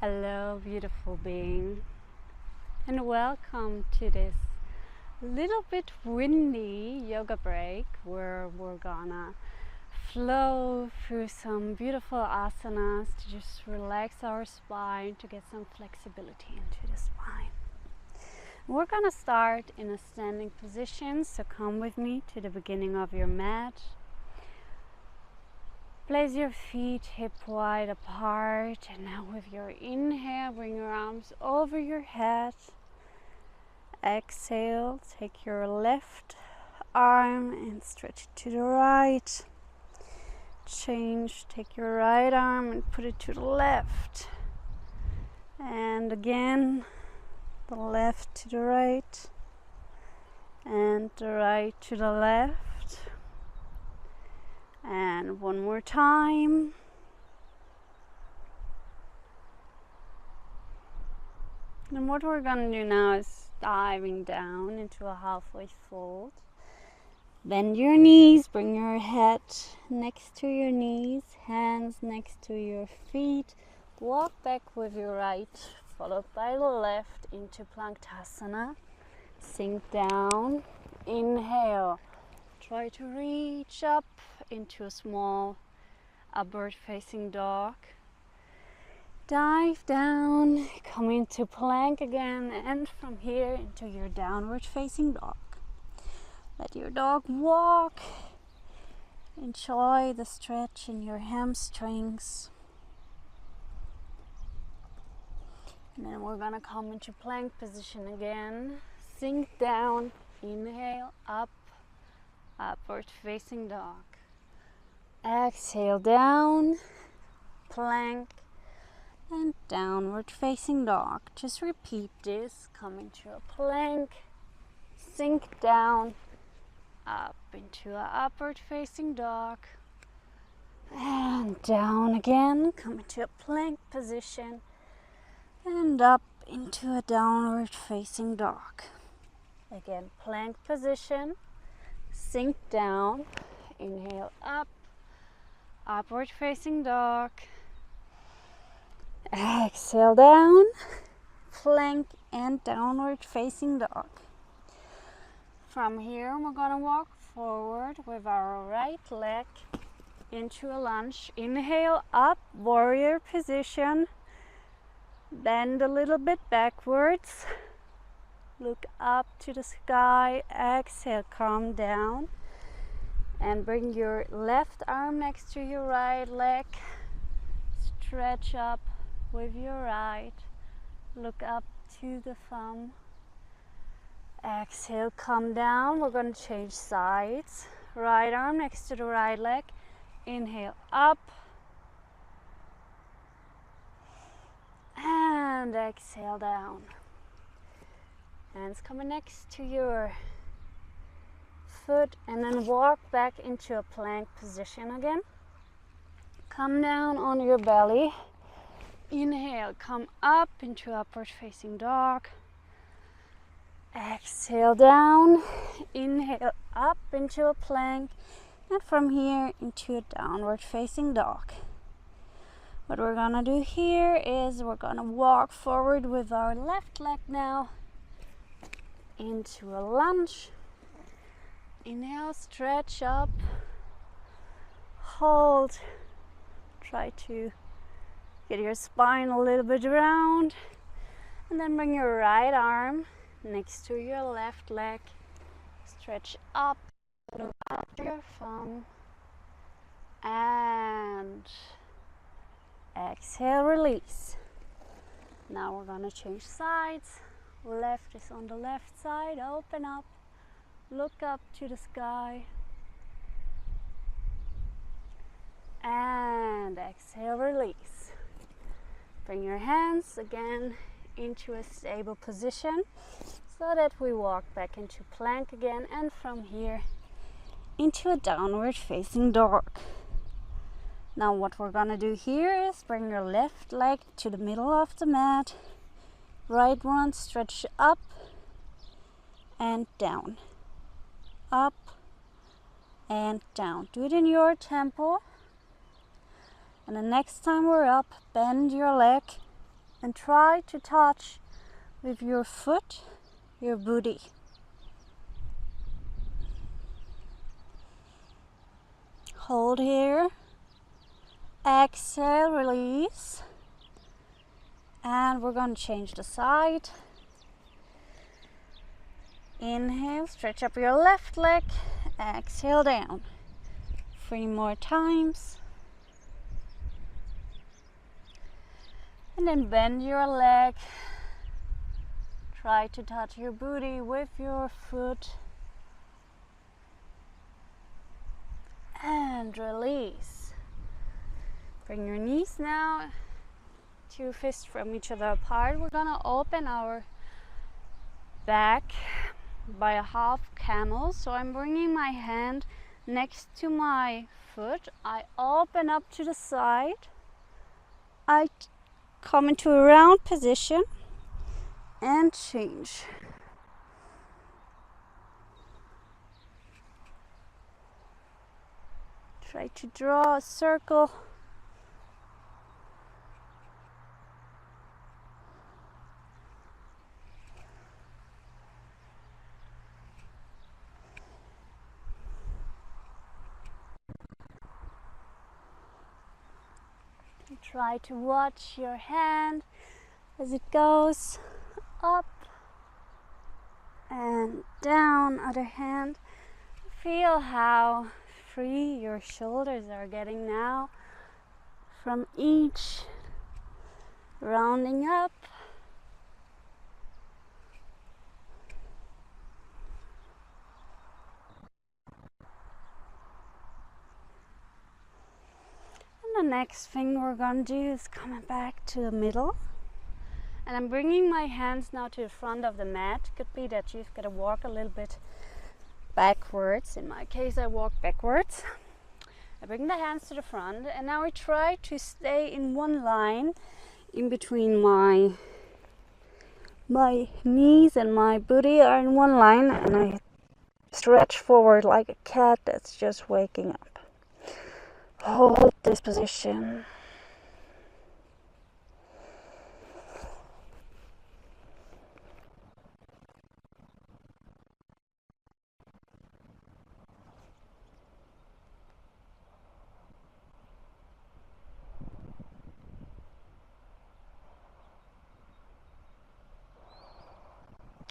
Hello, beautiful being, and welcome to this little bit windy yoga break where we're gonna flow through some beautiful asanas to just relax our spine, to get some flexibility into the spine. We're gonna start in a standing position, so come with me to the beginning of your mat. Place your feet hip wide apart, and now with your inhale, bring your arms over your head. Exhale, take your left arm and stretch it to the right. Change, take your right arm and put it to the left. And again, the left to the right, and the right to the left. And one more time. And what we're going to do now is diving down into a halfway fold. Bend your knees, bring your head next to your knees, hands next to your feet. Walk back with your right, followed by the left into Planktasana. Sink down, inhale. Try to reach up into a small upward facing dog. Dive down, come into plank again, and from here into your downward facing dog. Let your dog walk. Enjoy the stretch in your hamstrings. And then we're gonna come into plank position again. Sink down, inhale, up. Upward facing dog. Exhale down, plank, and downward facing dog. Just repeat this. Come into a plank, sink down, up into a upward facing dog, and down again. Come into a plank position, and up into a downward facing dog. Again, plank position. Sink down, inhale up, upward facing dog. Exhale down, plank and downward facing dog. From here, we're gonna walk forward with our right leg into a lunge. Inhale up, warrior position. Bend a little bit backwards. Look up to the sky. Exhale, calm down. And bring your left arm next to your right leg. Stretch up with your right. Look up to the thumb. Exhale, come down. We're going to change sides. Right arm next to the right leg. Inhale up. And exhale down. Hands coming next to your foot, and then walk back into a plank position again. Come down on your belly. Inhale, come up into upward facing dog. Exhale down. Inhale up into a plank, and from here into a downward facing dog. What we're gonna do here is we're gonna walk forward with our left leg now into a lunge. Inhale, stretch up, hold, try to get your spine a little bit round, and then bring your right arm next to your left leg, stretch up, look up to your thumb, and exhale, release. Now we're gonna change sides. Left is on the left side, open up, look up to the sky, and exhale, release. Bring your hands again into a stable position so that we walk back into plank again, and from here into a downward facing dog. Now what we're gonna do here is bring your left leg to the middle of the mat. Right one, stretch up and down, up and down. Do it in your tempo. And the next time we're up, bend your leg and try to touch with your foot your booty. Hold here. Exhale, release. And we're going to change the side. Inhale, stretch up your left leg. Exhale down. 3 more times. And then bend your leg. Try to touch your booty with your foot. And release. Bring your knees now, 2 fists from each other apart. We're gonna open our back by a half camel. So I'm bringing my hand next to my foot. I open up to the side. I come into a round position and change. Try to draw a circle. Try to watch your hand as it goes up and down. Other hand. Feel how free your shoulders are getting now from each rounding up. And the next thing we're going to do is coming back to the middle. And I'm bringing my hands now to the front of the mat. Could be that you've got to walk a little bit backwards. In my case, I walk backwards. I bring the hands to the front, and now I try to stay in one line in between my knees and my booty are in one line, and I stretch forward like a cat that's just waking up. Hold this position.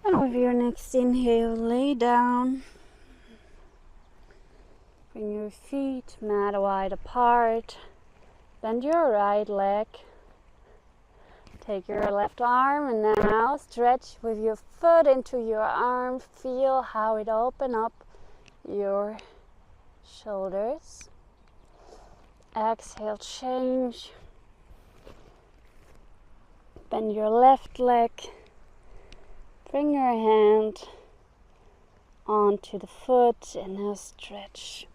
And with your next inhale, lay down. Bring your feet mat wide apart. Bend your right leg. Take your left arm and now stretch with your foot into your arm. Feel how it opens up your shoulders. Exhale, change. Bend your left leg. Bring your hand onto the foot and now stretch.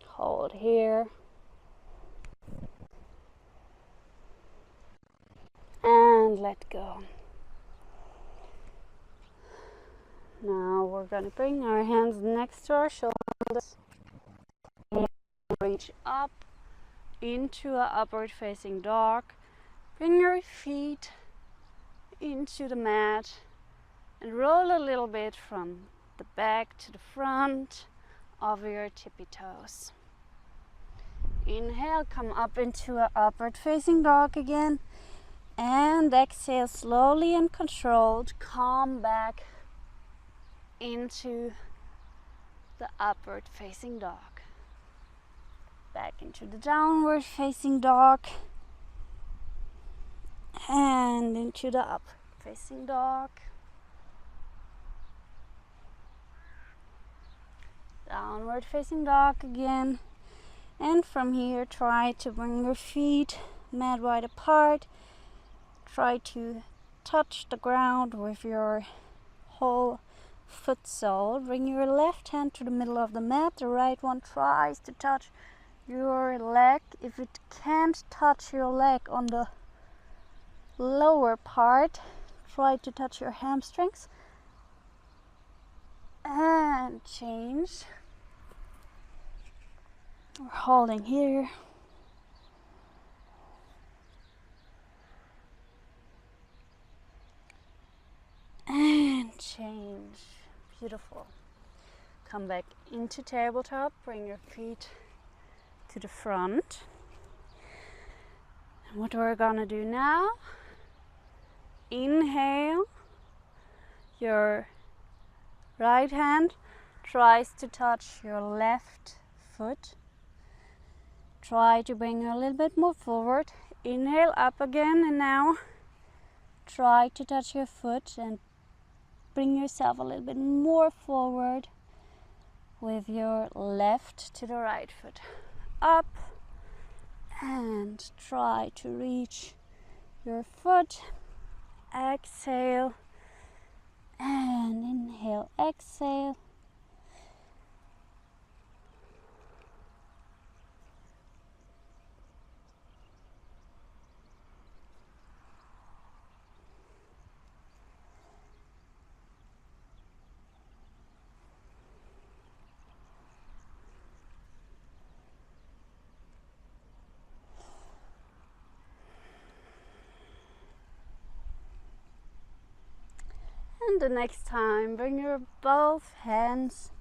Hold here. And let go. Now we're going to bring our hands next to our shoulders. Reach up into an upward facing dog. Bring your feet into the mat and roll a little bit from the back to the front of your tippy toes. Inhale, come up into an upward facing dog again. And exhale slowly and controlled. Come back into the upward facing dog. Back into the downward facing dog. And into the upward facing dog. Downward facing dog again. And from here, try to bring your feet mat wide apart. Try to touch the ground with your whole foot sole. Bring your left hand to the middle of the mat. The right one tries to touch your leg. If it can't touch your leg on the lower part, try to touch your hamstrings. And change. We're holding here. Beautiful. Come back into tabletop, bring your feet to the front. And what we're gonna do now, inhale, your right hand tries to touch your left foot. Try to bring a little bit more forward. Inhale up again, and now try to touch your foot and bring yourself a little bit more forward with your left to the right foot. Up, and try to reach your foot. Exhale, and inhale, exhale. And the next time, bring your both hands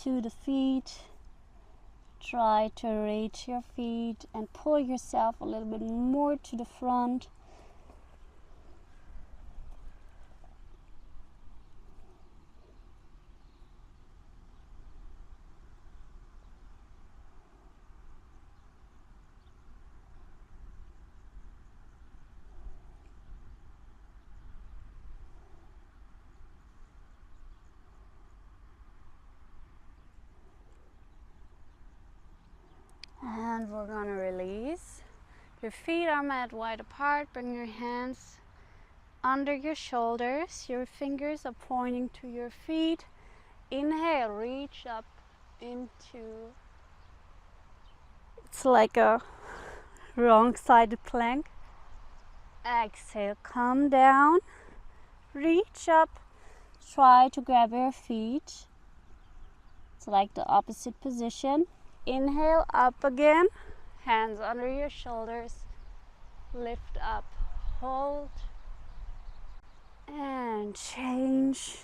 to the feet. Try to reach your feet and pull yourself a little bit more to the front. And we're gonna release. Your feet are mat wide apart. Bring your hands under your shoulders. Your fingers are pointing to your feet. Inhale, reach up into, it's like a wrong-sided plank. Exhale, come down, reach up, try to grab your feet. It's like the opposite position. Inhale, up again, hands under your shoulders, lift up, hold, and change.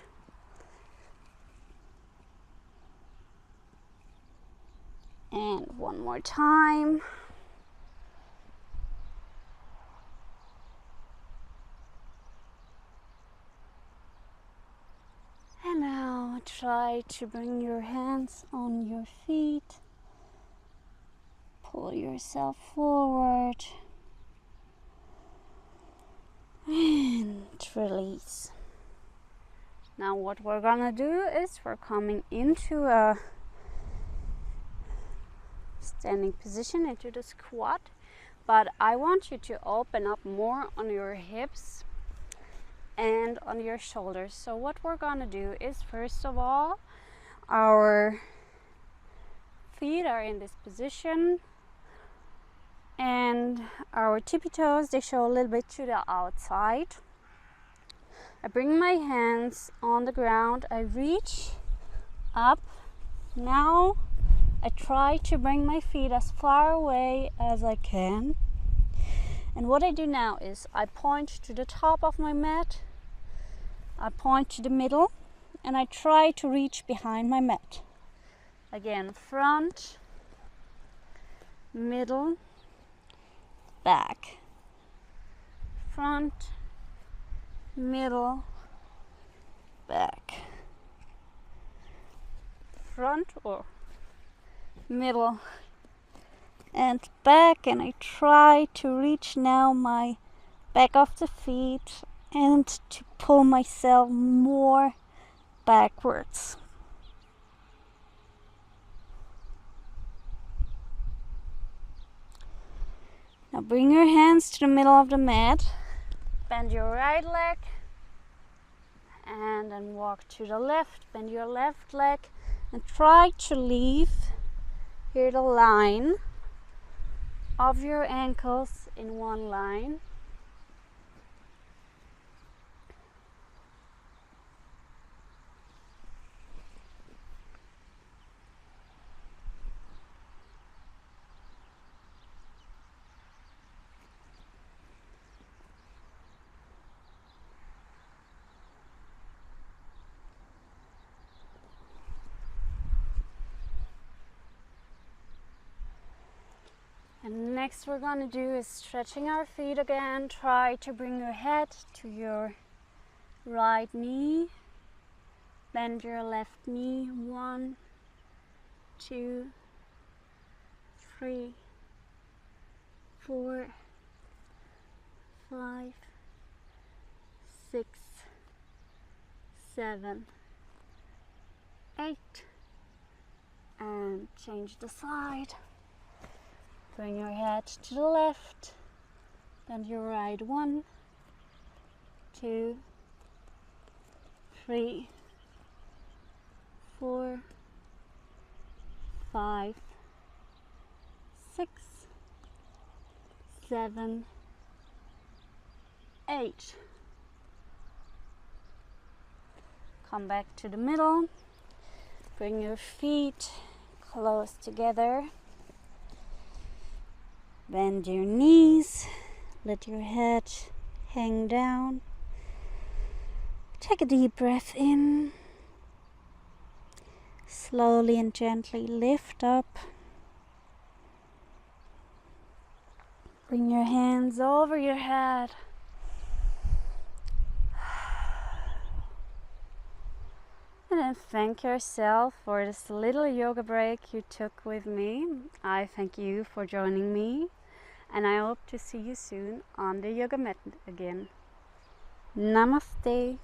And one more time. And now try to bring your hands on your feet. Pull yourself forward and release. Now what we're gonna do is we're coming into a standing position, into the squat, but I want you to open up more on your hips and on your shoulders. So what we're gonna do is, first of all, our feet are in this position and our tippy toes, they show a little bit to the outside. I bring my hands on the ground, I reach up. Now I try to bring my feet as far away as I can. And what I do now is I point to the top of my mat, I point to the middle, and I try to reach behind my mat. Again, front, middle, back, front, middle, back, front or middle and back. And I try to reach now my back of the feet and to pull myself more backwards. Now bring your hands to the middle of the mat, bend your right leg, and then walk to the left, bend your left leg, and try to leave here the line of your ankles in one line. And next we're going to do is stretching our feet again. Try to bring your head to your right knee. Bend your left knee. 1, 2, 3, 4, 5, 6, 7, 8. And change the side. Bring your head to the left. Bend your right. 1, 2, 3, 4, 5, 6, 7, 8. Come back to the middle. Bring your feet close together. Bend your knees. Let your head hang down. Take a deep breath in. Slowly and gently lift up. Bring your hands over your head. And then thank yourself for this little yoga break you took with me. I thank you for joining me, and I hope to see you soon on the yoga mat again. Namaste.